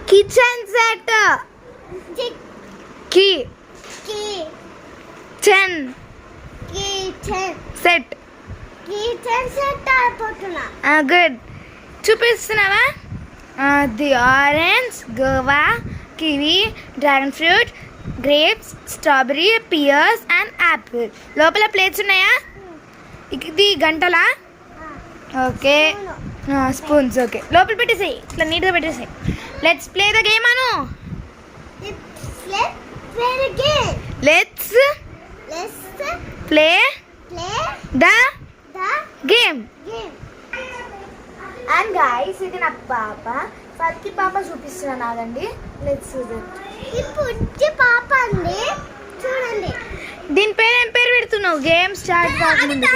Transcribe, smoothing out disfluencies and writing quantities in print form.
Kitchen set. కి kitchen set. Kitchen set అయిపోతున్నా. Good. చూపిస్తున్నావా? The orange, guava, kiwi, dragon fruit, grapes, strawberry, pears and apple. లోపల plates ఉన్నాయా? ఇది గంటలా? Okay. Spoons. Okay, లోపల పెట్టేసాయి, ఇట్లా నీట్గా పెట్టేసాయి. Let's play the game Anu. Let's play the game. And guys, ఇది నా పాప ఫర్కి పాప చూపిస్తున్నాను. ఆగండి. లెట్స్ ఇప్పుడు పాప అండి, చూడండి. దీని పేరు ఏం పేరు పెడుతున్నావు? గేమ్ స్టార్ట్ కాకముందు